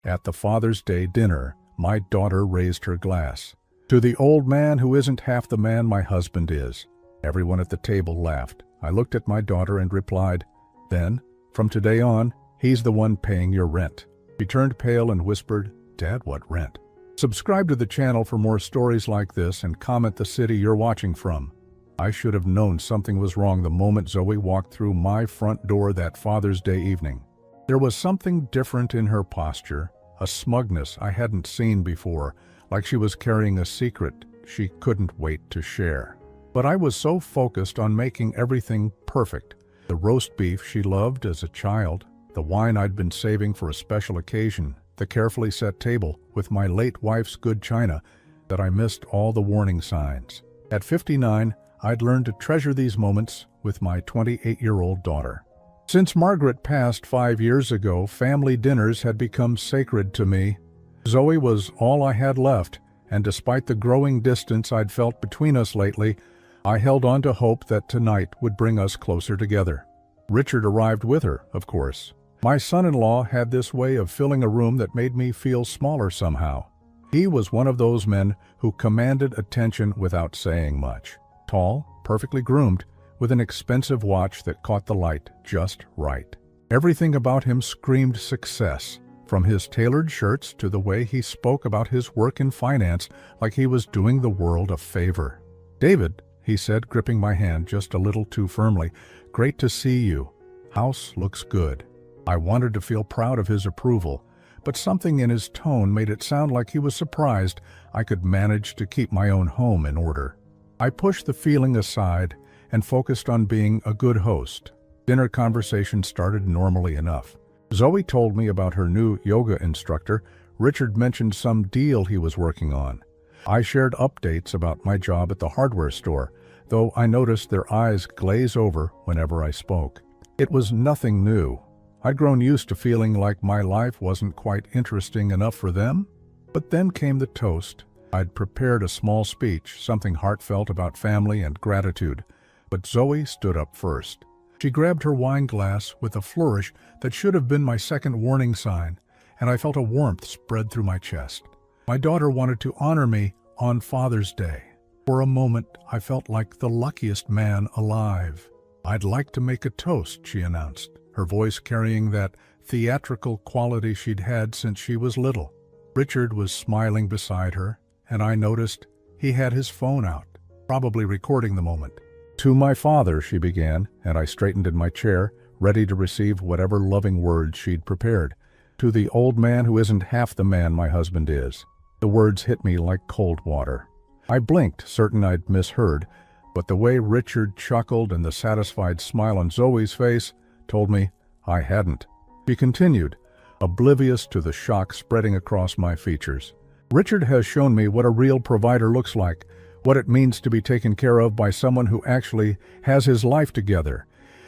At the Father's Day dinner, my daughter raised her glass. "To the old man who isn't half the man my husband is." Everyone at the table laughed. I looked at my daughter and replied, "Then, from today on, he's the one paying your rent." She turned pale and whispered, "Dad, what rent?" Subscribe to the channel for more stories like this and comment the city you're watching from. I should have known something was wrong the moment Zoe walked through my front door that Father's Day evening. There was something different in her posture, a smugness I hadn't seen before, like she was carrying a secret she couldn't wait to share. But I was so focused on making everything perfect. The roast beef she loved as a child, the wine I'd been saving for a special occasion, the carefully set table with my late wife's good china, that I missed all the warning signs. At 59, I'd learned to treasure these moments with my 28-year-old daughter. Since Margaret passed 5 years ago, family dinners had become sacred to me. Zoe was all I had left, and despite the growing distance I'd felt between us lately, I held on to hope that tonight would bring us closer together. Richard arrived with her, of course. My son-in-law had this way of filling a room that made me feel smaller somehow. He was one of those men who commanded attention without saying much. Tall, perfectly groomed, with an expensive watch that caught the light just right. Everything about him screamed success, from his tailored shirts to the way he spoke about his work in finance like he was doing the world a favor. "David," he said, gripping my hand just a little too firmly, "great to see you. House looks good." I wanted to feel proud of his approval, but something in his tone made it sound like he was surprised I could manage to keep my own home in order. I pushed the feeling aside and focused on being a good host. Dinner conversation started normally enough. Zoe told me about her new yoga instructor. Richard mentioned some deal he was working on. I shared updates about my job at the hardware store, though I noticed their eyes glaze over whenever I spoke. It was nothing new. I'd grown used to feeling like my life wasn't quite interesting enough for them. But then came the toast. I'd prepared a small speech, something heartfelt about family and gratitude. But Zoe stood up first. She grabbed her wine glass with a flourish that should have been my second warning sign, and I felt a warmth spread through my chest. My daughter wanted to honor me on Father's Day. For a moment, I felt like the luckiest man alive. "I'd like to make a toast," she announced, her voice carrying that theatrical quality she'd had since she was little. Richard was smiling beside her, and I noticed he had his phone out, probably recording the moment. "To my father," she began, and I straightened in my chair, ready to receive whatever loving words she'd prepared. "To the old man who isn't half the man my husband is." The words hit me like cold water. I blinked, certain I'd misheard, but the way Richard chuckled and the satisfied smile on Zoe's face told me I hadn't. She continued, oblivious to the shock spreading across my features. "Richard has shown me what a real provider looks like, what it means to be taken care of by someone who actually has his life together.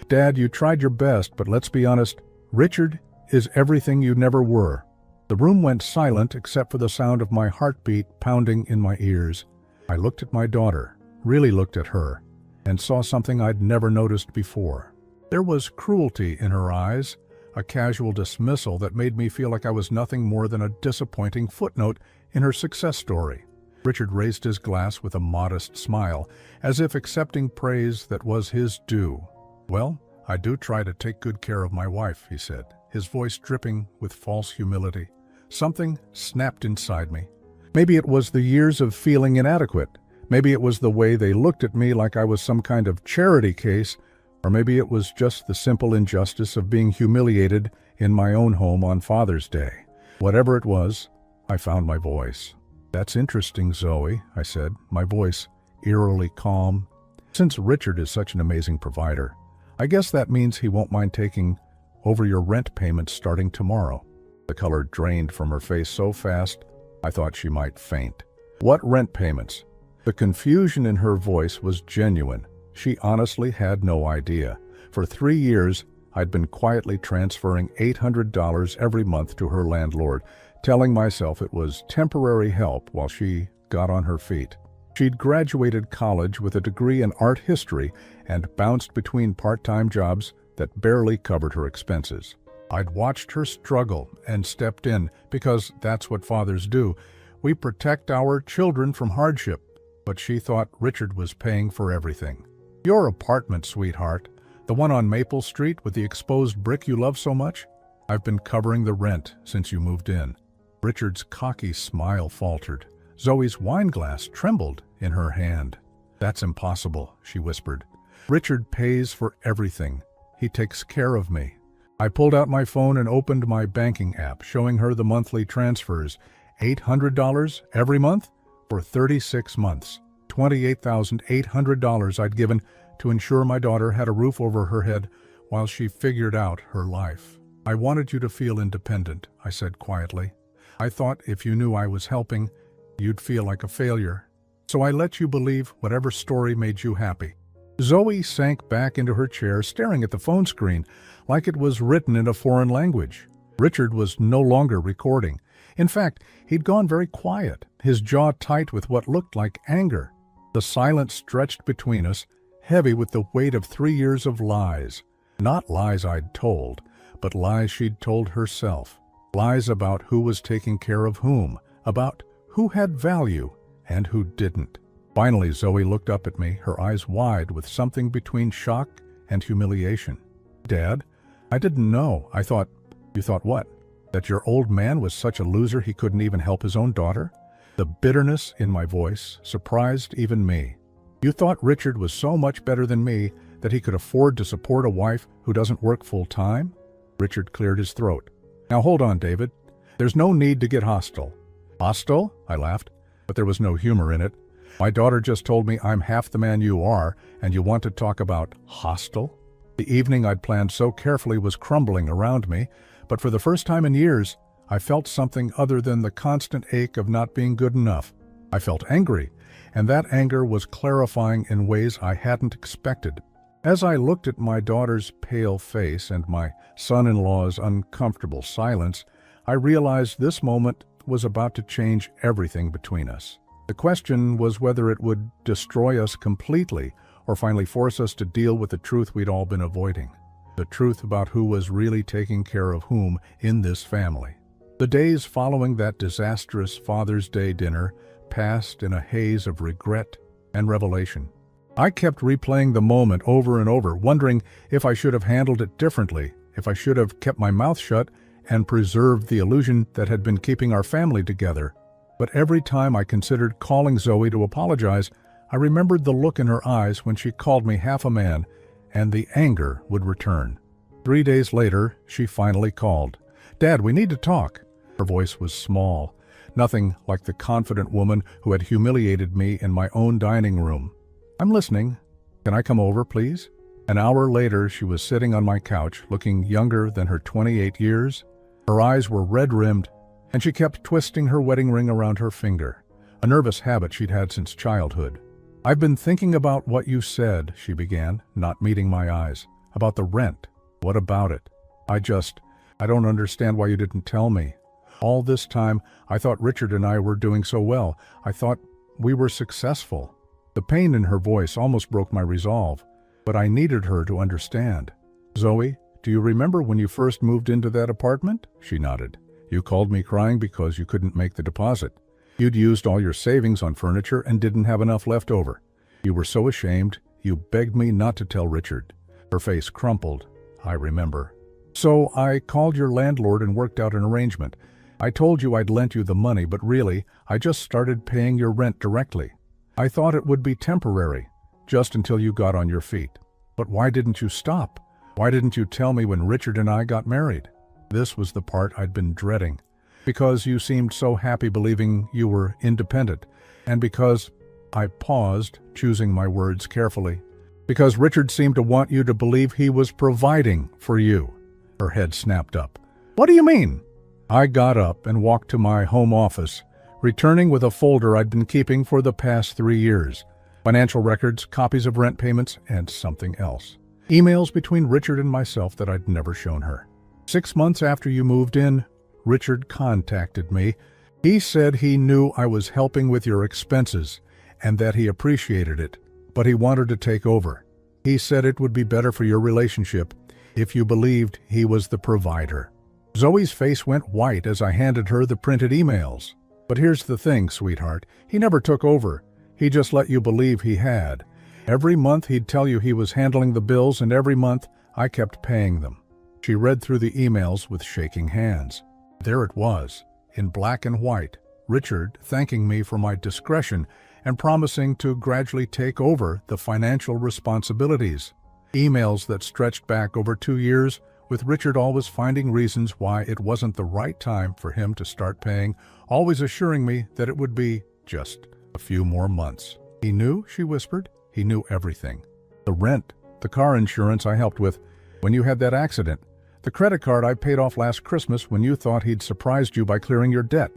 Dad, you tried your best, but let's be honest, Richard is everything you never were." The room went silent except for the sound of my heartbeat pounding in my ears. I looked at my daughter, really looked at her, and saw something I'd never noticed before. There was cruelty in her eyes, a casual dismissal that made me feel like I was nothing more than a disappointing footnote in her success story. Richard raised his glass with a modest smile, as if accepting praise that was his due. "Well, I do try to take good care of my wife," he said, his voice dripping with false humility. Something snapped inside me. Maybe it was the years of feeling inadequate. Maybe it was the way they looked at me like I was some kind of charity case, or maybe it was just the simple injustice of being humiliated in my own home on Father's Day. Whatever it was, I found my voice. "That's interesting, Zoe," I said, my voice eerily calm. "Since Richard is such an amazing provider, I guess that means he won't mind taking over your rent payments starting tomorrow." The color drained from her face so fast, I thought she might faint. "What rent payments?" The confusion in her voice was genuine. She honestly had no idea. For 3 years, I'd been quietly transferring $800 every month to her landlord, telling myself it was temporary help while she got on her feet. She'd graduated college with a degree in art history and bounced between part-time jobs that barely covered her expenses. I'd watched her struggle and stepped in because that's what fathers do. We protect our children from hardship. But she thought Richard was paying for everything. Your apartment, sweetheart, the one on Maple Street with the exposed brick you love so much? I've been covering the rent since you moved in. Richard's cocky smile faltered. Zoe's wine glass trembled in her hand. That's impossible, she whispered. Richard pays for everything. He takes care of me. I pulled out my phone and opened my banking app, showing her the monthly transfers. $800 every month? For 36 months, $28,800 I'd given to ensure my daughter had a roof over her head while she figured out her life. I wanted you to feel independent, I said quietly. I thought if you knew I was helping, you'd feel like a failure. So I let you believe whatever story made you happy. Zoe sank back into her chair, staring at the phone screen like it was written in a foreign language. Richard was no longer recording. In fact, he'd gone very quiet, his jaw tight with what looked like anger. The silence stretched between us, heavy with the weight of 3 years of lies. Not lies I'd told, but lies she'd told herself. Lies about who was taking care of whom, about who had value and who didn't. Finally, Zoe looked up at me, her eyes wide with something between shock and humiliation. Dad, I didn't know. I thought, you thought what? That your old man was such a loser he couldn't even help his own daughter? The bitterness in my voice surprised even me. You thought Richard was so much better than me that he could afford to support a wife who doesn't work full-time? Richard cleared his throat. Now hold on, David. There's no need to get hostile. Hostile? I laughed, but there was no humor in it. My daughter just told me I'm half the man you are, and you want to talk about hostile? The evening I'd planned so carefully was crumbling around me, but for the first time in years, I felt something other than the constant ache of not being good enough. I felt angry, and that anger was clarifying in ways I hadn't expected. As I looked at my daughter's pale face and my son-in-law's uncomfortable silence, I realized this moment was about to change everything between us. The question was whether it would destroy us completely or finally force us to deal with the truth we'd all been avoiding. The truth about who was really taking care of whom in this family. The days following that disastrous Father's Day dinner passed in a haze of regret and revelation. I kept replaying the moment over and over, wondering if I should have handled it differently, if I should have kept my mouth shut and preserved the illusion that had been keeping our family together. But every time I considered calling Zoe to apologize, I remembered the look in her eyes when she called me half a man, and the anger would return. 3 days later, she finally called. Dad, we need to talk. Her voice was small, nothing like the confident woman who had humiliated me in my own dining room. I'm listening. Can I come over, please? An hour later, she was sitting on my couch, looking younger than her 28 years. Her eyes were red-rimmed, and she kept twisting her wedding ring around her finger, a nervous habit she'd had since childhood. I've been thinking about what you said, she began, not meeting my eyes. About the rent. What about it? I don't understand why you didn't tell me. All this time, I thought Richard and I were doing so well. I thought we were successful. The pain in her voice almost broke my resolve, but I needed her to understand. Zoe, do you remember when you first moved into that apartment? She nodded. You called me crying because you couldn't make the deposit. You'd used all your savings on furniture and didn't have enough left over. You were so ashamed, you begged me not to tell Richard. Her face crumpled, I remember. So I called your landlord and worked out an arrangement. I told you I'd lent you the money, but really, I just started paying your rent directly. I thought it would be temporary, just until you got on your feet. But why didn't you stop? Why didn't you tell me when Richard and I got married? This was the part I'd been dreading. Because you seemed so happy believing you were independent, and because I paused, choosing my words carefully. Because Richard seemed to want you to believe he was providing for you. Her head snapped up. What do you mean? I got up and walked to my home office, returning with a folder I'd been keeping for the past 3 years. Financial records, copies of rent payments, and something else. Emails between Richard and myself that I'd never shown her. 6 months after you moved in, Richard contacted me. He said he knew I was helping with your expenses and that he appreciated it, but he wanted to take over. He said it would be better for your relationship if you believed he was the provider. Zoe's face went white as I handed her the printed emails. But here's the thing, sweetheart. He never took over. He just let you believe he had. Every month he'd tell you he was handling the bills, and every month I kept paying them. She read through the emails with shaking hands. There it was, in black and white, Richard thanking me for my discretion and promising to gradually take over the financial responsibilities. Emails that stretched back over 2 years, with Richard always finding reasons why it wasn't the right time for him to start paying, always assuring me that it would be just a few more months. He knew, she whispered. He knew everything. The rent, the car insurance I helped with when you had that accident, the credit card I paid off last Christmas when you thought he'd surprised you by clearing your debt.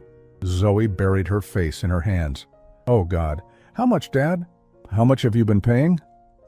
Zoe buried her face in her hands. Oh God, how much, Dad? How much have you been paying?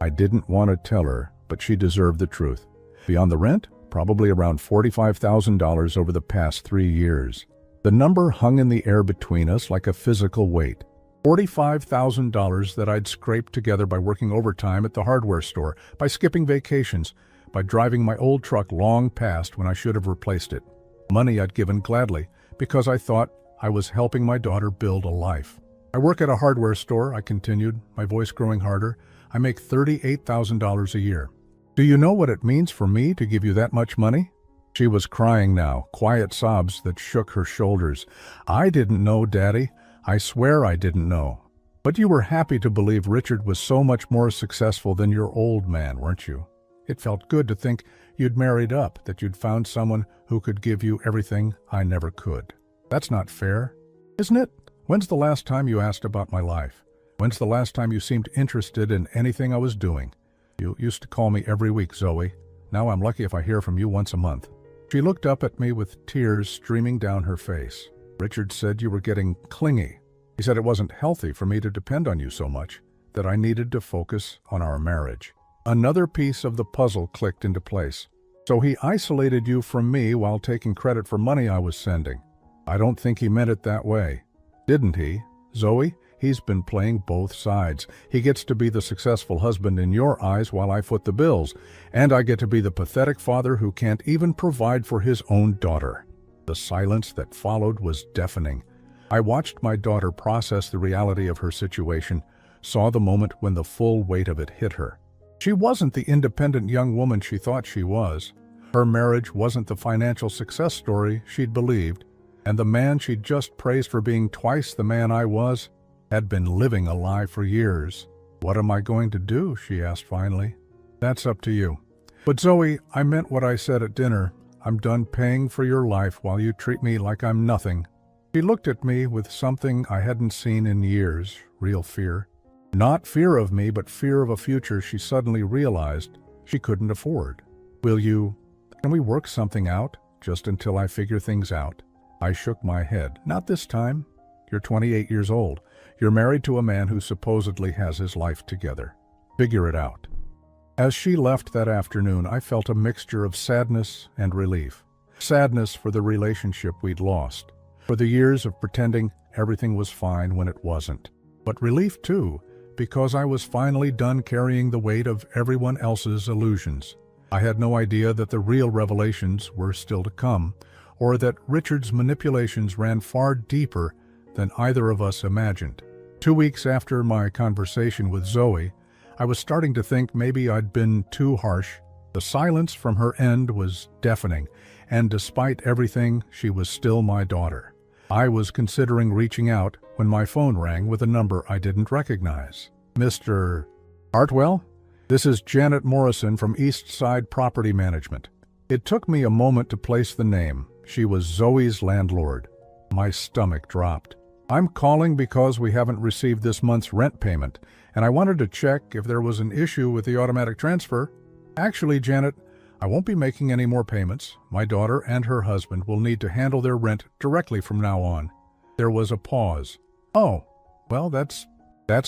I didn't want to tell her, but she deserved the truth. Beyond the rent, probably around $45,000 over the past 3 years. The number hung in the air between us like a physical weight. $45,000 that I'd scraped together by working overtime at the hardware store, by skipping vacations, by driving my old truck long past when I should have replaced it. Money I'd given gladly because I thought I was helping my daughter build a life. I work at a hardware store, I continued, my voice growing harder. I make $38,000 a year. Do you know what it means for me to give you that much money? She was crying now, quiet sobs that shook her shoulders. I didn't know, Daddy. I swear I didn't know. But you were happy to believe Richard was so much more successful than your old man, weren't you? It felt good to think you'd married up, that you'd found someone who could give you everything I never could. That's not fair, isn't it? When's the last time you asked about my life? When's the last time you seemed interested in anything I was doing? You used to call me every week, Zoe. Now I'm lucky if I hear from you once a month. She looked up at me with tears streaming down her face. Richard said you were getting clingy. He said it wasn't healthy for me to depend on you so much, that I needed to focus on our marriage. Another piece of the puzzle clicked into place. So he isolated you from me while taking credit for money I was sending. I don't think he meant it that way. Didn't he? Zoe, he's been playing both sides. He gets to be the successful husband in your eyes while I foot the bills, and I get to be the pathetic father who can't even provide for his own daughter. The silence that followed was deafening. I watched my daughter process the reality of her situation, saw the moment when the full weight of it hit her. She wasn't the independent young woman she thought she was. Her marriage wasn't the financial success story she'd believed, and the man she'd just praised for being twice the man I was had been living a lie for years. What am I going to do? She asked finally. That's up to you. But Zoe, I meant what I said at dinner. I'm done paying for your life while you treat me like I'm nothing. She looked at me with something I hadn't seen in years, real fear. Not fear of me, but fear of a future she suddenly realized she couldn't afford. Can we work something out, just until I figure things out? I shook my head. Not this time. You're 28 years old. You're married to a man who supposedly has his life together. Figure it out. As she left that afternoon, I felt a mixture of sadness and relief. Sadness for the relationship we'd lost, for the years of pretending everything was fine when it wasn't. But relief, too, because I was finally done carrying the weight of everyone else's illusions. I had no idea that the real revelations were still to come, or that Richard's manipulations ran far deeper than either of us imagined. 2 weeks after my conversation with Zoe, I was starting to think maybe I'd been too harsh. The silence from her end was deafening, and despite everything, she was still my daughter. I was considering reaching out when my phone rang with a number I didn't recognize. Mr. Hartwell? This is Janet Morrison from East Side Property Management. It took me a moment to place the name. She was Zoe's landlord. My stomach dropped. I'm calling because we haven't received this month's rent payment, and I wanted to check if there was an issue with the automatic transfer. Actually, Janet, I won't be making any more payments. My daughter and her husband will need to handle their rent directly from now on. There was a pause. Oh, well, that's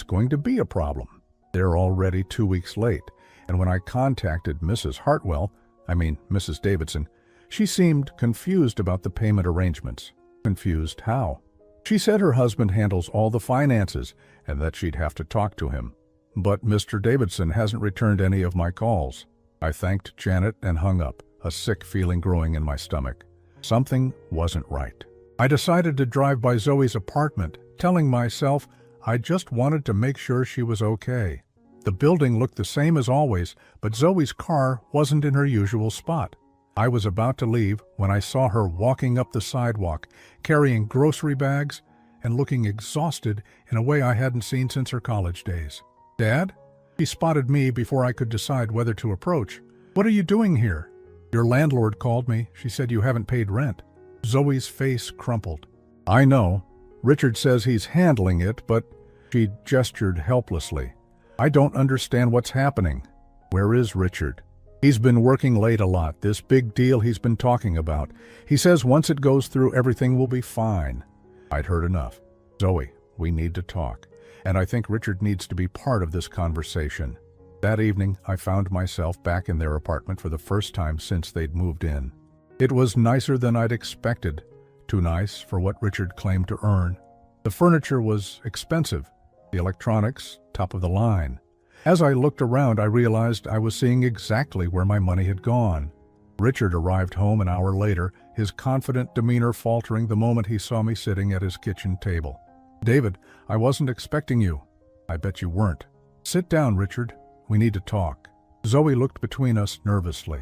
going to be a problem. They're already 2 weeks late, and when I contacted Mrs. Mrs. Davidson, she seemed confused about the payment arrangements. Confused how? She said her husband handles all the finances and that she'd have to talk to him. But Mr. Davidson hasn't returned any of my calls. I thanked Janet and hung up, a sick feeling growing in my stomach. Something wasn't right. I decided to drive by Zoe's apartment, telling myself I just wanted to make sure she was okay. The building looked the same as always, but Zoe's car wasn't in her usual spot. I was about to leave when I saw her walking up the sidewalk, carrying grocery bags and looking exhausted in a way I hadn't seen since her college days. "Dad?" She spotted me before I could decide whether to approach. "What are you doing here?" "Your landlord called me. She said you haven't paid rent." Zoe's face crumpled. "I know. Richard says he's handling it, but..." She gestured helplessly. "I don't understand what's happening." "Where is Richard?" "He's been working late a lot, this big deal he's been talking about. He says once it goes through, everything will be fine." I'd heard enough. "Zoe, we need to talk. And I think Richard needs to be part of this conversation." That evening, I found myself back in their apartment for the first time since they'd moved in. It was nicer than I'd expected. Too nice for what Richard claimed to earn. The furniture was expensive. The electronics, top of the line. As I looked around, I realized I was seeing exactly where my money had gone. Richard arrived home an hour later, his confident demeanor faltering the moment he saw me sitting at his kitchen table. "David, I wasn't expecting you." "I bet you weren't." "Sit down, Richard. We need to talk." Zoe looked between us nervously.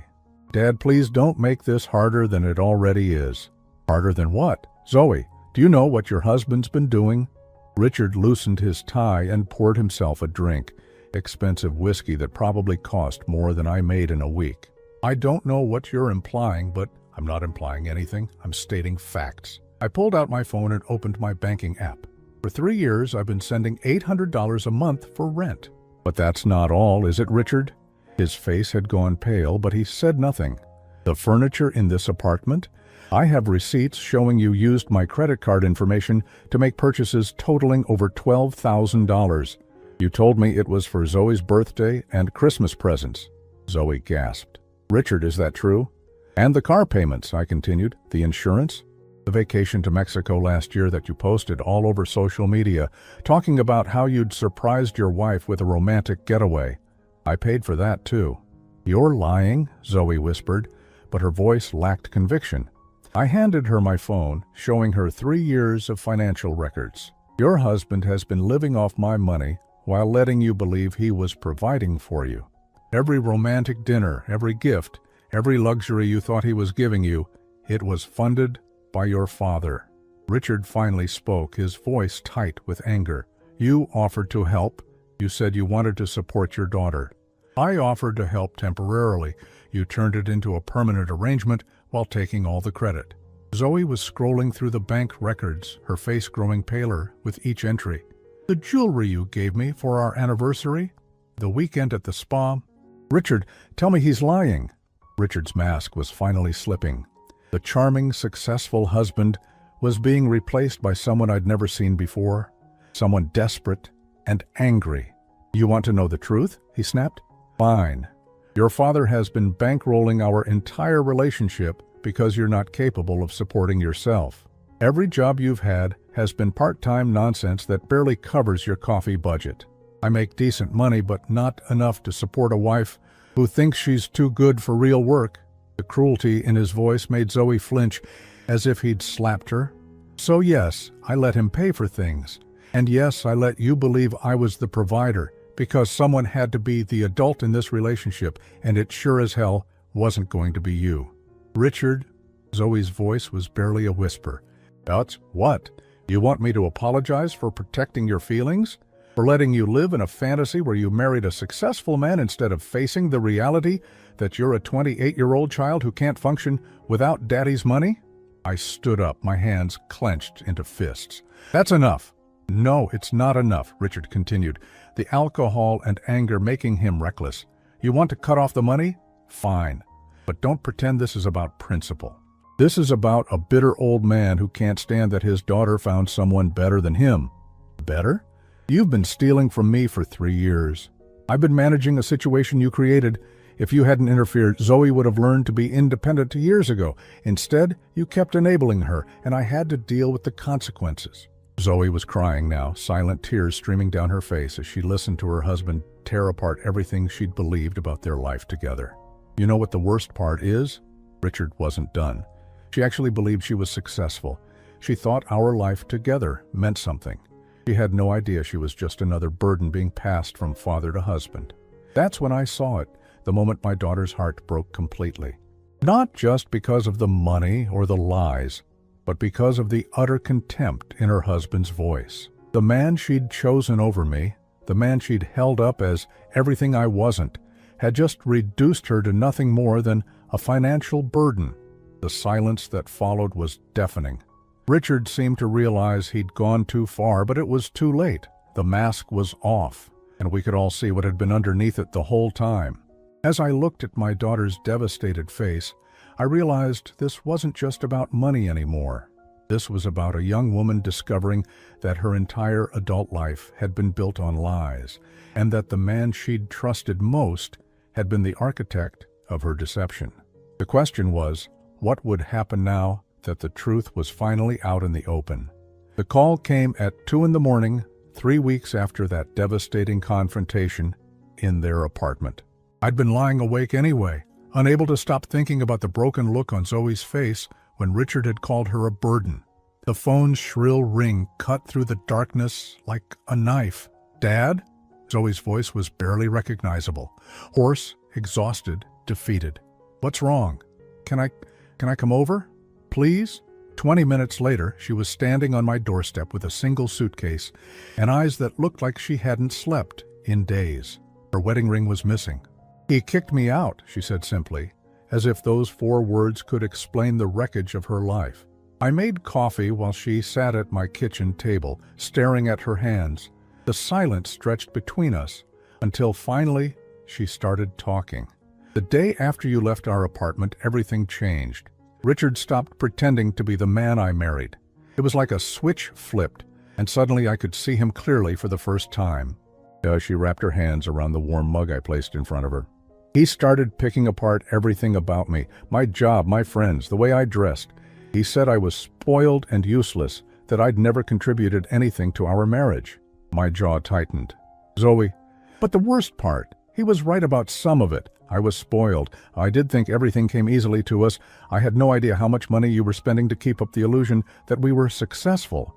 "Dad, please don't make this harder than it already is." "Harder than what?" "Zoe, do you know what your husband's been doing?" Richard loosened his tie and poured himself a drink, expensive whiskey that probably cost more than I made in a week. "I don't know what you're implying, but..." "I'm not implying anything. I'm stating facts." I pulled out my phone and opened my banking app. "For 3 years, I've been sending $800 a month for rent." "But that's not all, is it, Richard?" His face had gone pale, but he said nothing. "The furniture in this apartment? I have receipts showing you used my credit card information to make purchases totaling over $12,000. You told me it was for Zoe's birthday and Christmas presents." Zoe gasped. "Richard, is that true?" "And the car payments," I continued. "The insurance? The vacation to Mexico last year that you posted all over social media, talking about how you'd surprised your wife with a romantic getaway. I paid for that too." "You're lying," Zoe whispered, but her voice lacked conviction. I handed her my phone, showing her 3 years of financial records. "Your husband has been living off my money while letting you believe he was providing for you. Every romantic dinner, every gift, every luxury you thought he was giving you, it was funded by your father." Richard finally spoke, his voice tight with anger. "You offered to help. You said you wanted to support your daughter. I offered to help temporarily. You turned it into a permanent arrangement while taking all the credit." Zoe was scrolling through the bank records, her face growing paler with each entry. "The jewelry you gave me for our anniversary? The weekend at the spa?" "Richard, tell me he's lying." Richard's mask was finally slipping. The charming, successful husband was being replaced by someone I'd never seen before. Someone desperate and angry. "You want to know the truth?" he snapped. "Fine. Your father has been bankrolling our entire relationship because you're not capable of supporting yourself. Every job you've had has been part-time nonsense that barely covers your coffee budget. I make decent money, but not enough to support a wife who thinks she's too good for real work." The cruelty in his voice made Zoe flinch, as if he'd slapped her. "So yes, I let him pay for things. And yes, I let you believe I was the provider, because someone had to be the adult in this relationship, and it sure as hell wasn't going to be you." "Richard," Zoe's voice was barely a whisper. "That's what? You want me to apologize for protecting your feelings? For letting you live in a fantasy where you married a successful man instead of facing the reality that you're a 28-year-old child who can't function without daddy's money?" I stood up, my hands clenched into fists. "That's enough." "No, it's not enough," Richard continued, the alcohol and anger making him reckless. "You want to cut off the money? Fine. But don't pretend this is about principle. This is about a bitter old man who can't stand that his daughter found someone better than him." "Better? You've been stealing from me for 3 years. I've been managing a situation you created. If you hadn't interfered, Zoe would have learned to be independent years ago. Instead, you kept enabling her, and I had to deal with the consequences." Zoe was crying now, silent tears streaming down her face as she listened to her husband tear apart everything she'd believed about their life together. You know what the worst part is? Richard wasn't done. She actually believed she was successful. She thought our life together meant something. She had no idea she was just another burden being passed from father to husband. That's when I saw it, the moment my daughter's heart broke completely. Not just because of the money or the lies, but because of the utter contempt in her husband's voice. The man she'd chosen over me, the man she'd held up as everything I wasn't, had just reduced her to nothing more than a financial burden. The silence that followed was deafening. Richard seemed to realize he'd gone too far, but it was too late. The mask was off, and we could all see what had been underneath it the whole time. As I looked at my daughter's devastated face, I realized this wasn't just about money anymore. This was about a young woman discovering that her entire adult life had been built on lies, and that the man she'd trusted most had been the architect of her deception. The question was, what would happen now that the truth was finally out in the open? The call came at 2 a.m, 3 weeks after that devastating confrontation in their apartment. I'd been lying awake anyway, unable to stop thinking about the broken look on Zoe's face when Richard had called her a burden. The phone's shrill ring cut through the darkness like a knife. "Dad?" Zoe's voice was barely recognizable. Hoarse, exhausted, defeated. "What's wrong? Can I come over? Please?" 20 minutes later, she was standing on my doorstep with a single suitcase and eyes that looked like she hadn't slept in days. Her wedding ring was missing. "He kicked me out," she said simply, as if those 4 words could explain the wreckage of her life. I made coffee while she sat at my kitchen table, staring at her hands. The silence stretched between us until finally she started talking. "The day after you left our apartment, everything changed. Richard stopped pretending to be the man I married. It was like a switch flipped, and suddenly I could see him clearly for the first time." She wrapped her hands around the warm mug I placed in front of her. "He started picking apart everything about me, my job, my friends, the way I dressed. He said I was spoiled and useless, that I'd never contributed anything to our marriage." My jaw tightened. "Zoe, but the worst part, he was right about some of it. I was spoiled. I did think everything came easily to us. I had no idea how much money you were spending to keep up the illusion that we were successful."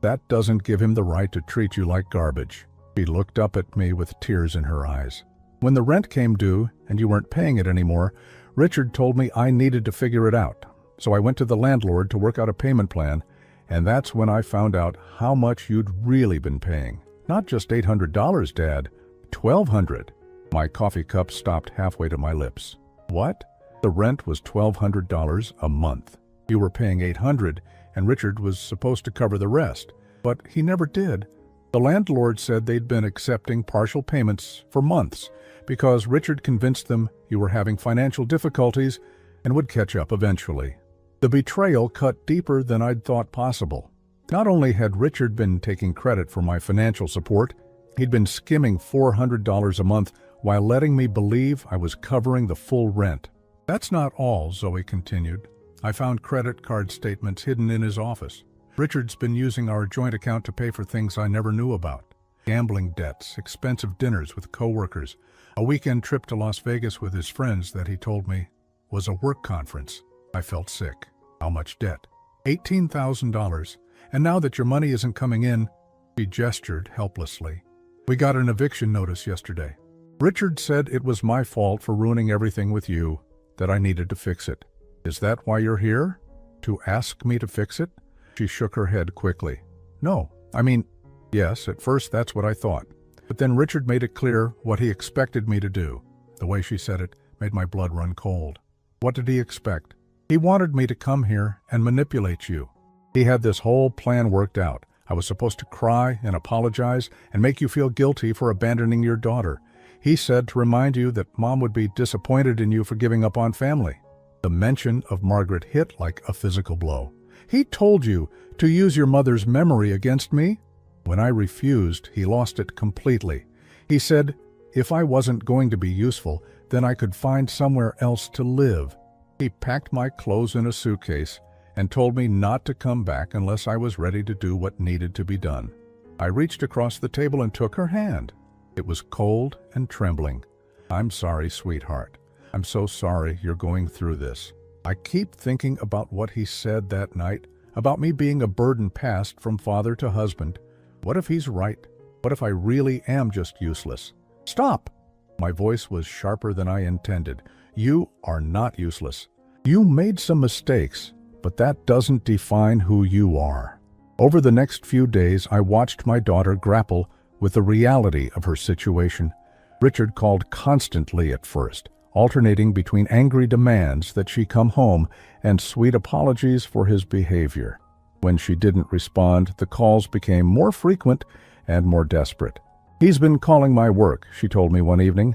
"That doesn't give him the right to treat you like garbage." She looked up at me with tears in her eyes. "When the rent came due and you weren't paying it anymore, Richard told me I needed to figure it out. So I went to the landlord to work out a payment plan, and that's when I found out how much you'd really been paying. Not just $800, Dad, $1,200. My coffee cup stopped halfway to my lips. "What?" "The rent was $1,200 a month. You were paying $800, and Richard was supposed to cover the rest, but he never did. The landlord said they'd been accepting partial payments for months because Richard convinced them you were having financial difficulties and would catch up eventually." The betrayal cut deeper than I'd thought possible. Not only had Richard been taking credit for my financial support, he'd been skimming $400 a month while letting me believe I was covering the full rent. "That's not all," Zoe continued. "I found credit card statements hidden in his office. Richard's been using our joint account to pay for things I never knew about. Gambling debts, expensive dinners with coworkers, a weekend trip to Las Vegas with his friends that he told me was a work conference." I felt sick. "How much debt?" $18,000. "And now that your money isn't coming in," she gestured helplessly. "We got an eviction notice yesterday. Richard said it was my fault for ruining everything with you, that I needed to fix it. Is that why you're here? To ask me to fix it?" She shook her head quickly. "No, I mean, yes, at first that's what I thought. But then Richard made it clear what he expected me to do." The way she said it made my blood run cold. "What did he expect?" "He wanted me to come here and manipulate you. He had this whole plan worked out. I was supposed to cry and apologize and make you feel guilty for abandoning your daughter. He said to remind you that Mom would be disappointed in you for giving up on family." The mention of Margaret hit like a physical blow. "He told you to use your mother's memory against me?" When I refused, he lost it completely. He said if I wasn't going to be useful, then I could find somewhere else to live. He packed my clothes in a suitcase and told me not to come back unless I was ready to do what needed to be done. I reached across the table and took her hand. It was cold and trembling. "I'm sorry, sweetheart. I'm so sorry you're going through this. I keep thinking about what he said that night, about me being a burden passed from father to husband. What if he's right? What if I really am just useless? Stop! My voice was sharper than I intended. You are not useless. You made some mistakes, but that doesn't define who you are. Over the next few days, I watched my daughter grapple with the reality of her situation. Richard called constantly at first, alternating between angry demands that she come home and sweet apologies for his behavior. When she didn't respond, the calls became more frequent and more desperate. He's been calling my work, she told me one evening.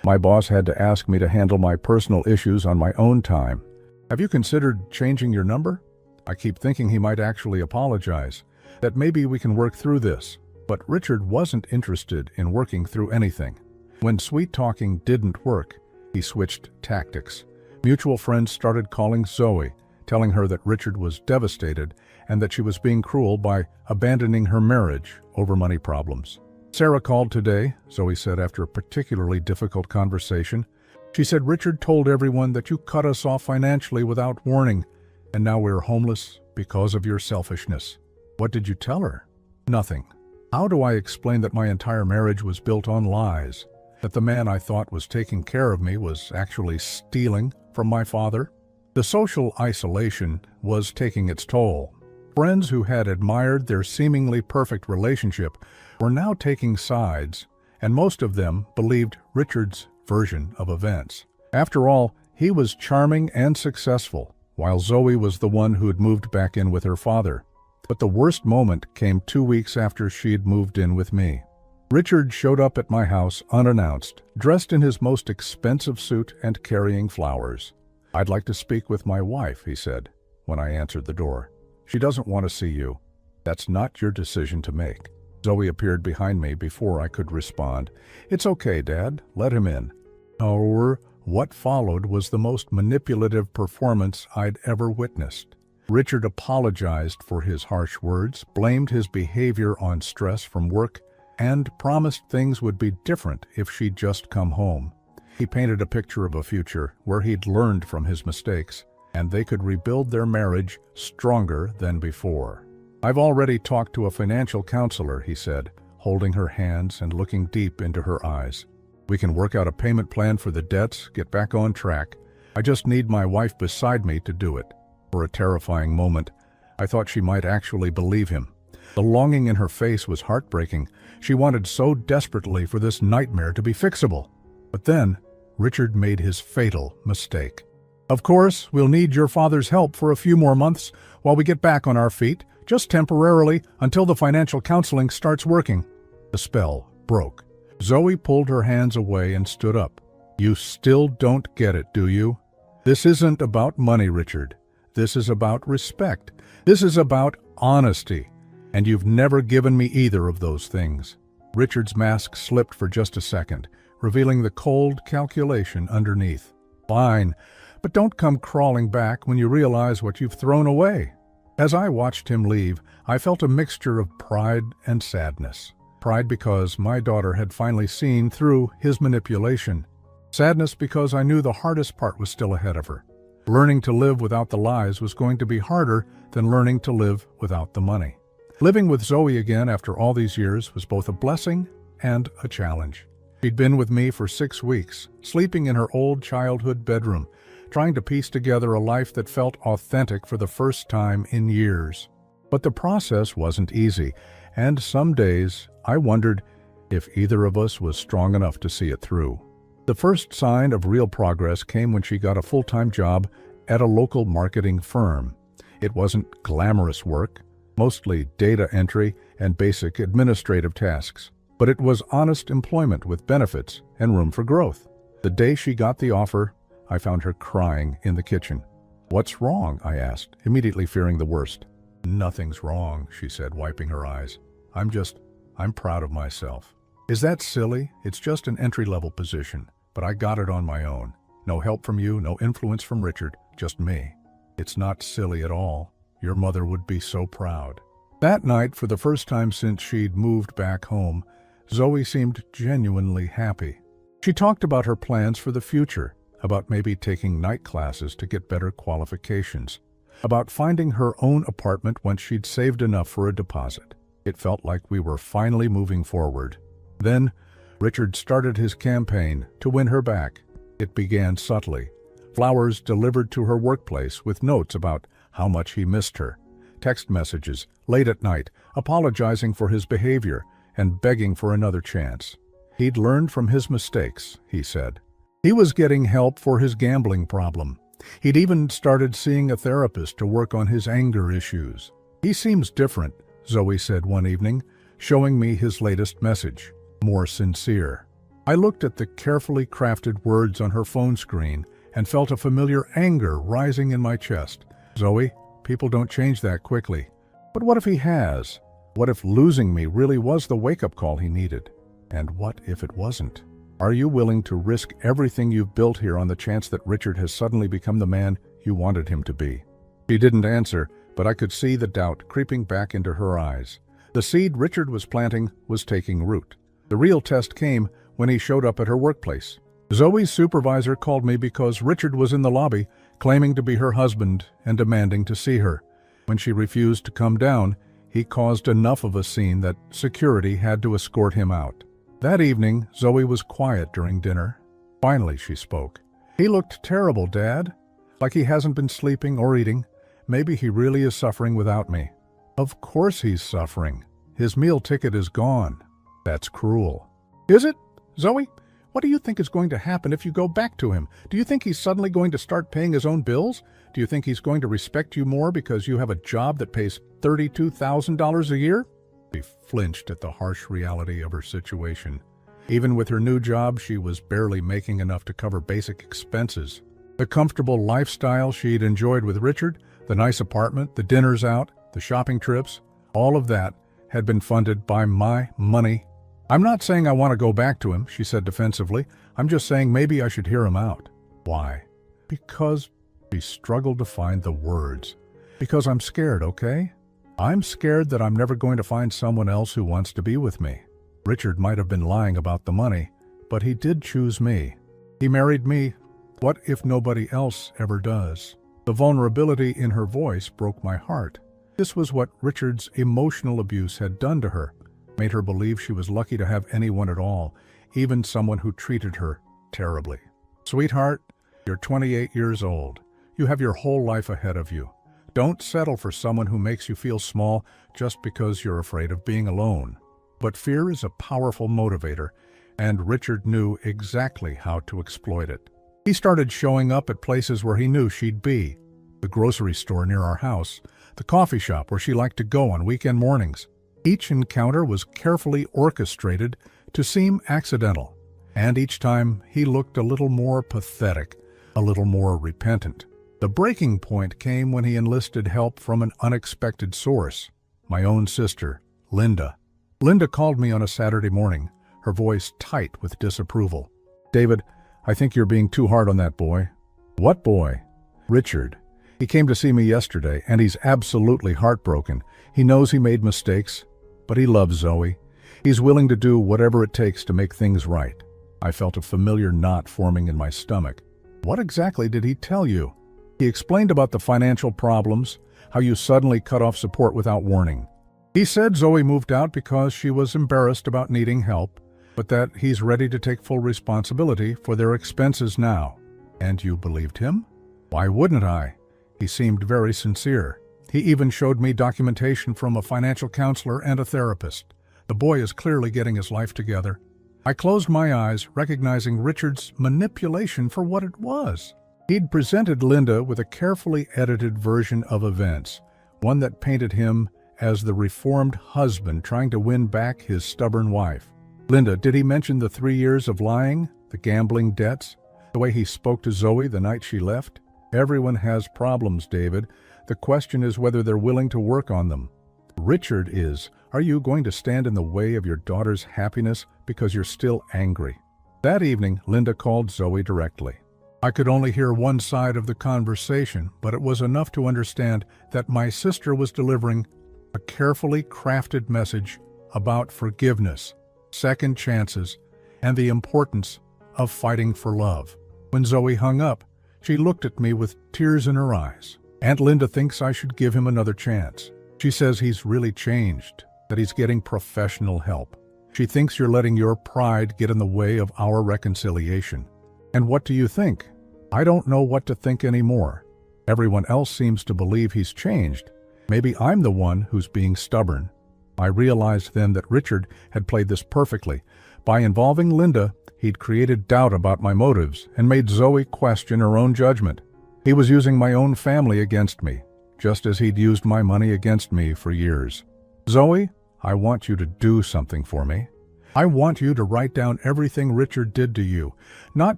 My boss had to ask me to handle my personal issues on my own time. Have you considered changing your number? I keep thinking he might actually apologize, that maybe we can work through this. But Richard wasn't interested in working through anything. When sweet talking didn't work, he switched tactics. Mutual friends started calling Zoe, telling her that Richard was devastated and that she was being cruel by abandoning her marriage over money problems. Sarah called today, Zoe said after a particularly difficult conversation. She said Richard told everyone that you cut us off financially without warning, and now we're homeless because of your selfishness. What did you tell her? Nothing. How do I explain that my entire marriage was built on lies? That the man I thought was taking care of me was actually stealing from my father? The social isolation was taking its toll. Friends who had admired their seemingly perfect relationship were now taking sides, and most of them believed Richard's version of events. After all, he was charming and successful, while Zoe was the one who had moved back in with her father. But the worst moment came 2 weeks after she'd moved in with me. Richard showed up at my house unannounced, dressed in his most expensive suit and carrying flowers. "I'd like to speak with my wife," he said, when I answered the door. "She doesn't want to see you. That's not your decision to make." Zoe appeared behind me before I could respond. "It's okay, Dad. Let him in." However, what followed was the most manipulative performance I'd ever witnessed. Richard apologized for his harsh words, blamed his behavior on stress from work, and promised things would be different if she'd just come home. He painted a picture of a future where he'd learned from his mistakes, and they could rebuild their marriage stronger than before. "I've already talked to a financial counselor," he said, holding her hands and looking deep into her eyes. "We can work out a payment plan for the debts, get back on track. I just need my wife beside me to do it." For a terrifying moment, I thought she might actually believe him. The longing in her face was heartbreaking. She wanted so desperately for this nightmare to be fixable. But then, Richard made his fatal mistake. "Of course, we'll need your father's help for a few more months while we get back on our feet, just temporarily until the financial counseling starts working." The spell broke. Zoe pulled her hands away and stood up. "You still don't get it, do you? This isn't about money, Richard. This is about respect. This is about honesty. And you've never given me either of those things." Richard's mask slipped for just a second, revealing the cold calculation underneath. "Fine, but don't come crawling back when you realize what you've thrown away." As I watched him leave, I felt a mixture of pride and sadness. Pride because my daughter had finally seen through his manipulation. Sadness because I knew the hardest part was still ahead of her. Learning to live without the lies was going to be harder than learning to live without the money. Living with Zoe again after all these years was both a blessing and a challenge. She'd been with me for 6 weeks, sleeping in her old childhood bedroom, trying to piece together a life that felt authentic for the first time in years. But the process wasn't easy, and some days I wondered if either of us was strong enough to see it through. The first sign of real progress came when she got a full-time job at a local marketing firm. It wasn't glamorous work, mostly data entry and basic administrative tasks, but it was honest employment with benefits and room for growth. The day she got the offer, I found her crying in the kitchen. "What's wrong?" I asked, immediately fearing the worst. "Nothing's wrong," she said, wiping her eyes. I'm proud of myself." "Is that silly? It's just an entry-level position, but I got it on my own. No help from you, no influence from Richard, just me." "It's not silly at all. Your mother would be so proud." That night, for the first time since she'd moved back home, Zoe seemed genuinely happy. She talked about her plans for the future, about maybe taking night classes to get better qualifications, about finding her own apartment once she'd saved enough for a deposit. It felt like we were finally moving forward. Then, Richard started his campaign to win her back. It began subtly. Flowers delivered to her workplace with notes about how much he missed her. Text messages, late at night, apologizing for his behavior and begging for another chance. He'd learned from his mistakes, he said. He was getting help for his gambling problem. He'd even started seeing a therapist to work on his anger issues. He seems different, Zoe said one evening, showing me his latest message, more sincere. I looked at the carefully crafted words on her phone screen and felt a familiar anger rising in my chest. Zoe, people don't change that quickly. But what if he has? What if losing me really was the wake-up call he needed? And what if it wasn't? Are you willing to risk everything you've built here on the chance that Richard has suddenly become the man you wanted him to be? She didn't answer, but I could see the doubt creeping back into her eyes. The seed Richard was planting was taking root. The real test came when he showed up at her workplace. Zoe's supervisor called me because Richard was in the lobby, claiming to be her husband and demanding to see her. When she refused to come down, he caused enough of a scene that security had to escort him out. That evening, Zoe was quiet during dinner. Finally, she spoke. He looked terrible, Dad. Like he hasn't been sleeping or eating. Maybe he really is suffering without me. Of course he's suffering. His meal ticket is gone. That's cruel. Is it? Zoe, what do you think is going to happen if you go back to him? Do you think he's suddenly going to start paying his own bills? Do you think he's going to respect you more because you have a job that pays $32,000 a year? She flinched at the harsh reality of her situation. Even with her new job, she was barely making enough to cover basic expenses. The comfortable lifestyle she'd enjoyed with Richard, the nice apartment, the dinners out, the shopping trips, all of that had been funded by my money. I'm not saying I want to go back to him, she said defensively. I'm just saying maybe I should hear him out. Why? Because she struggled to find the words. Because I'm scared, okay? I'm scared that I'm never going to find someone else who wants to be with me. Richard might have been lying about the money, but he did choose me. He married me. What if nobody else ever does? The vulnerability in her voice broke my heart. This was what Richard's emotional abuse had done to her, made her believe she was lucky to have anyone at all, even someone who treated her terribly. Sweetheart, you're 28 years old. You have your whole life ahead of you. Don't settle for someone who makes you feel small just because you're afraid of being alone. But fear is a powerful motivator, and Richard knew exactly how to exploit it. He started showing up at places where he knew she'd be. The grocery store near our house, the coffee shop where she liked to go on weekend mornings. Each encounter was carefully orchestrated to seem accidental, and each time he looked a little more pathetic, a little more repentant. The breaking point came when he enlisted help from an unexpected source, my own sister, Linda. Linda called me on a Saturday morning, her voice tight with disapproval. David, I think you're being too hard on that boy. What boy? Richard. He came to see me yesterday, and he's absolutely heartbroken. He knows he made mistakes, but he loves Zoe. He's willing to do whatever it takes to make things right. I felt a familiar knot forming in my stomach. What exactly did he tell you? He explained about the financial problems, how you suddenly cut off support without warning. He said Zoe moved out because she was embarrassed about needing help, but that he's ready to take full responsibility for their expenses now. And you believed him? Why wouldn't I? He seemed very sincere. He even showed me documentation from a financial counselor and a therapist. The boy is clearly getting his life together. I closed my eyes, recognizing Richard's manipulation for what it was. He'd presented Linda with a carefully edited version of events, one that painted him as the reformed husband trying to win back his stubborn wife. Linda, did he mention the 3 years of lying, the gambling debts, the way he spoke to Zoe the night she left? Everyone has problems, David. The question is whether they're willing to work on them. Richard is. Are you going to stand in the way of your daughter's happiness because you're still angry? That evening, Linda called Zoe directly. I could only hear one side of the conversation, but it was enough to understand that my sister was delivering a carefully crafted message about forgiveness, second chances, and the importance of fighting for love. When Zoe hung up, she looked at me with tears in her eyes. Aunt Linda thinks I should give him another chance. She says he's really changed, that he's getting professional help. She thinks you're letting your pride get in the way of our reconciliation. And what do you think? I don't know what to think anymore. Everyone else seems to believe he's changed. Maybe I'm the one who's being stubborn. I realized then that Richard had played this perfectly. By involving Linda, he'd created doubt about my motives and made Zoe question her own judgment. He was using my own family against me, just as he'd used my money against me for years. Zoe, I want you to do something for me. I want you to write down everything Richard did to you, not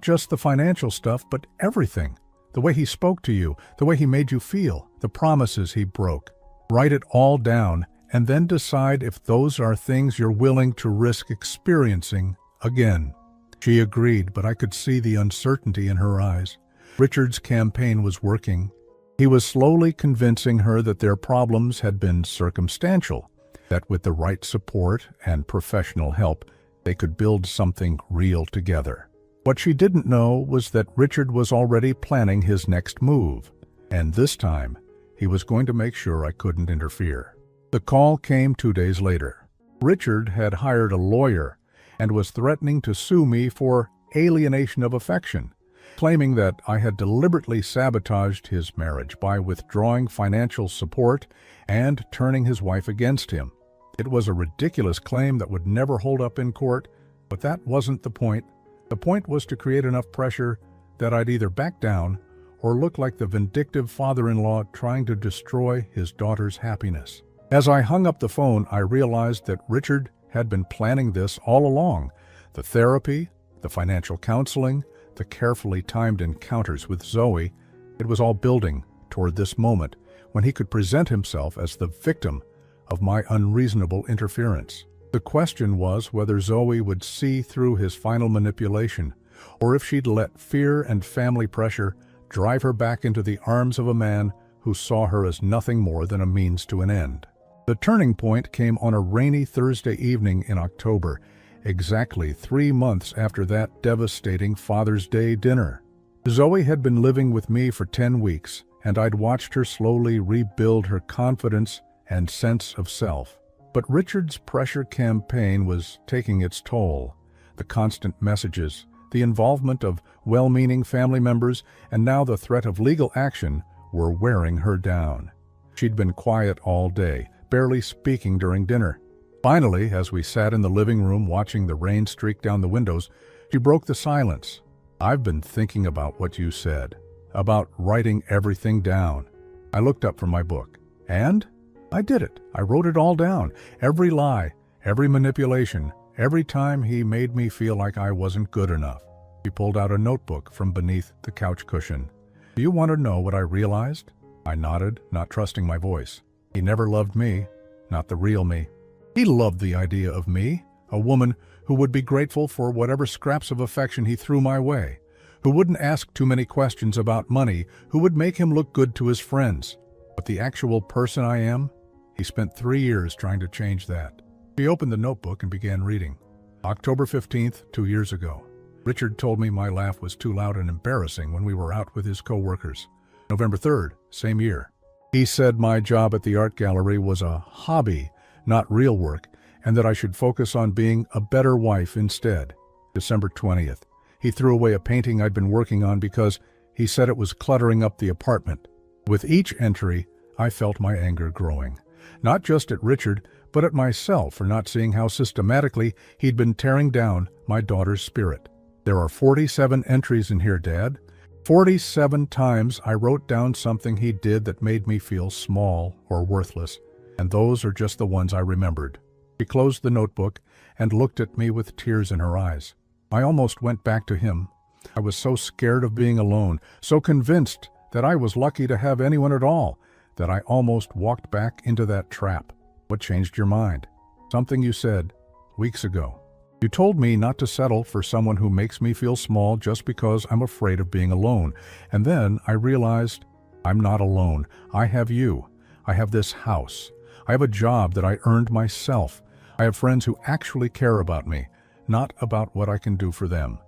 just the financial stuff, but everything. The way he spoke to you, the way he made you feel, the promises he broke. Write it all down and then decide if those are things you're willing to risk experiencing again. She agreed, but I could see the uncertainty in her eyes. Richard's campaign was working. He was slowly convincing her that their problems had been circumstantial, that with the right support and professional help, they could build something real together. What she didn't know was that Richard was already planning his next move, and this time, he was going to make sure I couldn't interfere. The call came 2 days later. Richard had hired a lawyer and was threatening to sue me for alienation of affection, claiming that I had deliberately sabotaged his marriage by withdrawing financial support and turning his wife against him. It was a ridiculous claim that would never hold up in court, but that wasn't the point. The point was to create enough pressure that I'd either back down or look like the vindictive father-in-law trying to destroy his daughter's happiness. As I hung up the phone, I realized that Richard had been planning this all along. The therapy, the financial counseling, the carefully timed encounters with Zoe, it was all building toward this moment when he could present himself as the victim of my unreasonable interference. The question was whether Zoe would see through his final manipulation, or if she'd let fear and family pressure drive her back into the arms of a man who saw her as nothing more than a means to an end. The turning point came on a rainy Thursday evening in October, exactly 3 months after that devastating Father's Day dinner. Zoe had been living with me for 10 weeks, and I'd watched her slowly rebuild her confidence and sense of self. But Richard's pressure campaign was taking its toll. The constant messages, the involvement of well-meaning family members, and now the threat of legal action were wearing her down. She'd been quiet all day, barely speaking during dinner. Finally, as we sat in the living room watching the rain streak down the windows, she broke the silence. "I've been thinking about what you said, about writing everything down." I looked up from my book. "And?" "I did it. I wrote it all down. Every lie, every manipulation, every time he made me feel like I wasn't good enough." She pulled out a notebook from beneath the couch cushion. "Do you want to know what I realized?" I nodded, not trusting my voice. "He never loved me, not the real me. He loved the idea of me, a woman who would be grateful for whatever scraps of affection he threw my way, who wouldn't ask too many questions about money, who would make him look good to his friends. But the actual person I am, he spent 3 years trying to change that." He opened the notebook and began reading. October 15th, 2 years ago. Richard told me my laugh was too loud and embarrassing when we were out with his co-workers. November 3rd, same year. He said my job at the art gallery was a hobby, not real work, and that I should focus on being a better wife instead. December 20th. He threw away a painting I'd been working on because he said it was cluttering up the apartment. With each entry, I felt my anger growing. Not just at Richard, but at myself for not seeing how systematically he'd been tearing down my daughter's spirit. "There are 47 entries in here, Dad. 47 times I wrote down something he did that made me feel small or worthless, and those are just the ones I remembered." She closed the notebook and looked at me with tears in her eyes. I almost went back to him. I was so scared of being alone, so convinced that I was lucky to have anyone at all, that I almost walked back into that trap. "What changed your mind?" "Something you said weeks ago. You told me not to settle for someone who makes me feel small just because I'm afraid of being alone. And then I realized I'm not alone. I have you. I have this house. I have a job that I earned myself. I have friends who actually care about me, not about what I can do for them."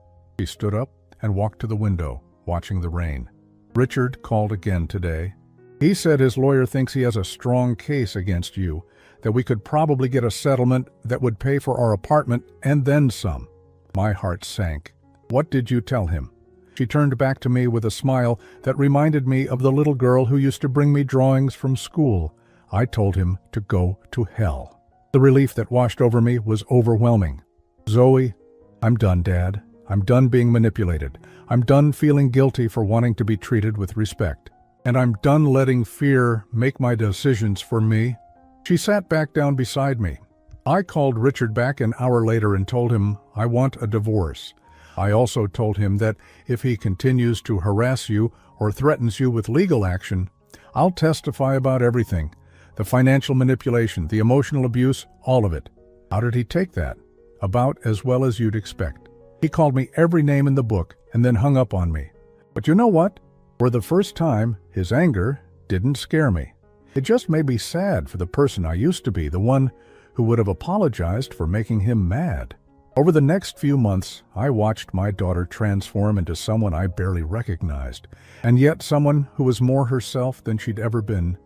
She stood up and walked to the window, watching the rain. Richard called again today. He said his lawyer thinks he has a strong case against you, that we could probably get a settlement that would pay for our apartment and then some. My heart sank. What did you tell him? She turned back to me with a smile that reminded me of the little girl who used to bring me drawings from school. I told him to go to hell. The relief that washed over me was overwhelming. Zoe, I'm done, Dad. I'm done being manipulated. I'm done feeling guilty for wanting to be treated with respect. And I'm done letting fear make my decisions for me. She sat back down beside me. I called Richard back an hour later and told him I want a divorce. I also told him that if he continues to harass you or threatens you with legal action, I'll testify about everything. The financial manipulation, the emotional abuse, all of it. How did he take that? About as well as you'd expect. He called me every name in the book and then hung up on me. But you know what? For the first time, his anger didn't scare me. It just made me sad for the person I used to be, the one who would have apologized for making him mad. Over the next few months, I watched my daughter transform into someone I barely recognized, and yet someone who was more herself than she'd ever been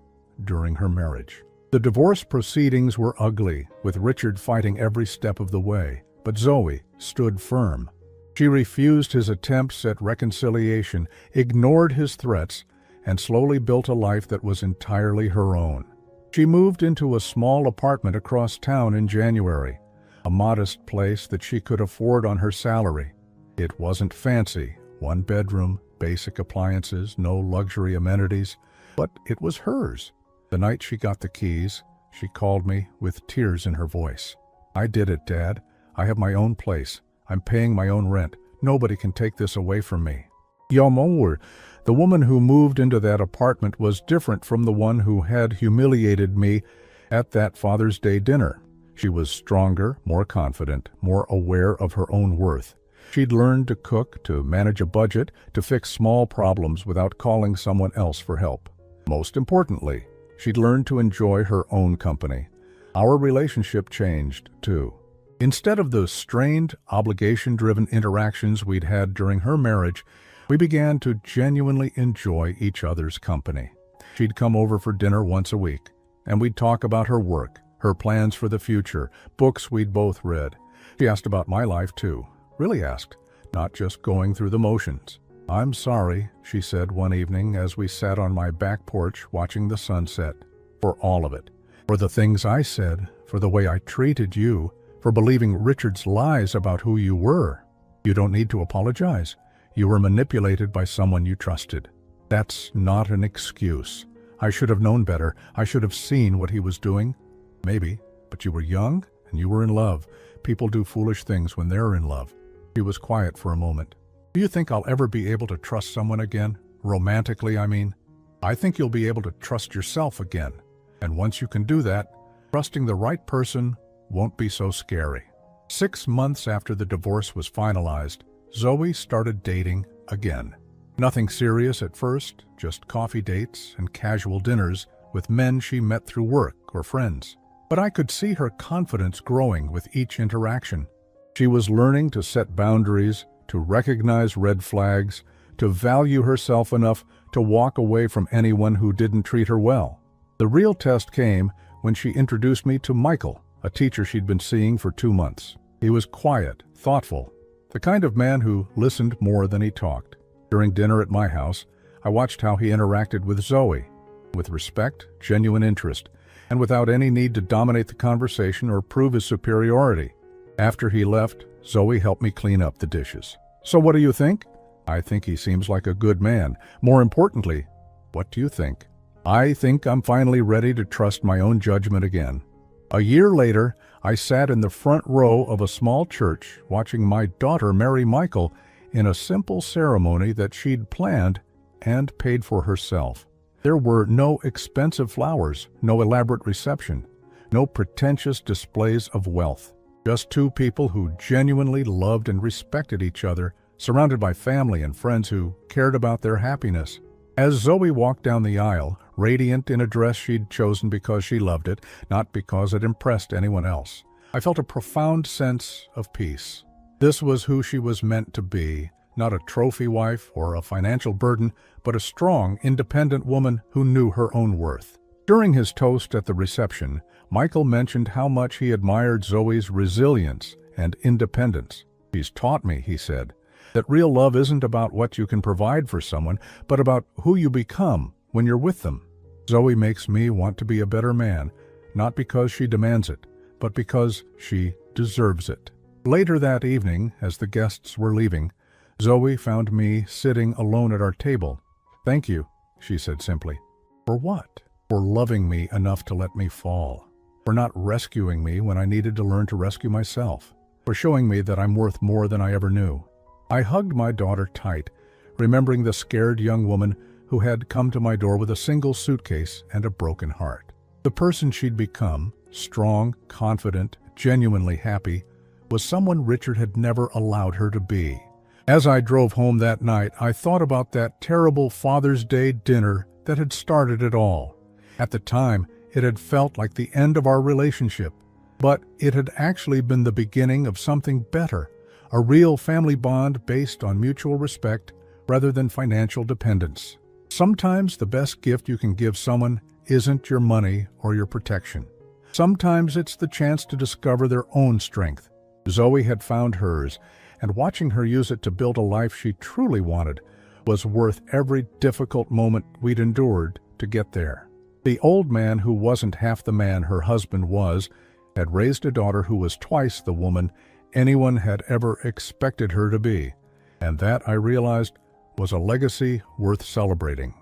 during her marriage. The divorce proceedings were ugly, with Richard fighting every step of the way, but Zoe stood firm. She refused his attempts at reconciliation, ignored his threats, and slowly built a life that was entirely her own. She moved into a small apartment across town in January, a modest place that she could afford on her salary. It wasn't fancy, one bedroom, basic appliances, no luxury amenities, but it was hers. The night she got the keys, she called me with tears in her voice. I did it, Dad. I have my own place. I'm paying my own rent. Nobody can take this away from me. Yamor, the woman who moved into that apartment was different from the one who had humiliated me at that Father's Day dinner. She was stronger, more confident, more aware of her own worth. She'd learned to cook, to manage a budget, to fix small problems without calling someone else for help. Most importantly, she'd learned to enjoy her own company. Our relationship changed, too. Instead of the strained, obligation-driven interactions we'd had during her marriage, we began to genuinely enjoy each other's company. She'd come over for dinner once a week, and we'd talk about her work, her plans for the future, books we'd both read. She asked about my life, too. Really asked, not just going through the motions. I'm sorry, she said one evening as we sat on my back porch watching the sunset, for all of it. For the things I said, for the way I treated you, for believing Richard's lies about who you were. You don't need to apologize. You were manipulated by someone you trusted. That's not an excuse. I should have known better. I should have seen what he was doing. Maybe, but you were young and you were in love. People do foolish things when they're in love. She was quiet for a moment. Do you think I'll ever be able to trust someone again? Romantically, I mean. I think you'll be able to trust yourself again. And once you can do that, trusting the right person won't be so scary. 6 months after the divorce was finalized, Zoe started dating again. Nothing serious at first, just coffee dates and casual dinners with men she met through work or friends. But I could see her confidence growing with each interaction. She was learning to set boundaries, to recognize red flags, to value herself enough to walk away from anyone who didn't treat her well. The real test came when she introduced me to Michael, a teacher she'd been seeing for 2 months. He was quiet, thoughtful, the kind of man who listened more than he talked. During dinner at my house, I watched how he interacted with Zoe, with respect, genuine interest, and without any need to dominate the conversation or prove his superiority. After he left, Zoe helped me clean up the dishes. So what do you think? I think he seems like a good man. More importantly, what do you think? I think I'm finally ready to trust my own judgment again. A year later, I sat in the front row of a small church watching my daughter marry Michael in a simple ceremony that she'd planned and paid for herself. There were no expensive flowers, no elaborate reception, no pretentious displays of wealth. Just 2 people who genuinely loved and respected each other, surrounded by family and friends who cared about their happiness. As Zoe walked down the aisle, radiant in a dress she'd chosen because she loved it, not because it impressed anyone else, I felt a profound sense of peace. This was who she was meant to be, not a trophy wife or a financial burden, but a strong, independent woman who knew her own worth. During his toast at the reception, Michael mentioned how much he admired Zoe's resilience and independence. "She's taught me," he said, "that real love isn't about what you can provide for someone, but about who you become when you're with them. Zoe makes me want to be a better man, not because she demands it, but because she deserves it." Later that evening, as the guests were leaving, Zoe found me sitting alone at our table. "Thank you," she said simply. "For what?" "For loving me enough to let me fall. For not rescuing me when I needed to learn to rescue myself. For showing me that I'm worth more than I ever knew." I hugged my daughter tight, remembering the scared young woman who had come to my door with a single suitcase and a broken heart. The person she'd become, strong, confident, genuinely happy, was someone Richard had never allowed her to be. As I drove home that night, I thought about that terrible Father's Day dinner that had started it all. At the time, it had felt like the end of our relationship, but it had actually been the beginning of something better, a real family bond based on mutual respect rather than financial dependence. Sometimes the best gift you can give someone isn't your money or your protection. Sometimes it's the chance to discover their own strength. Zoe had found hers, and watching her use it to build a life she truly wanted was worth every difficult moment we'd endured to get there. The old man who wasn't half the man her husband was had raised a daughter who was twice the woman anyone had ever expected her to be, and that, I realized, was a legacy worth celebrating.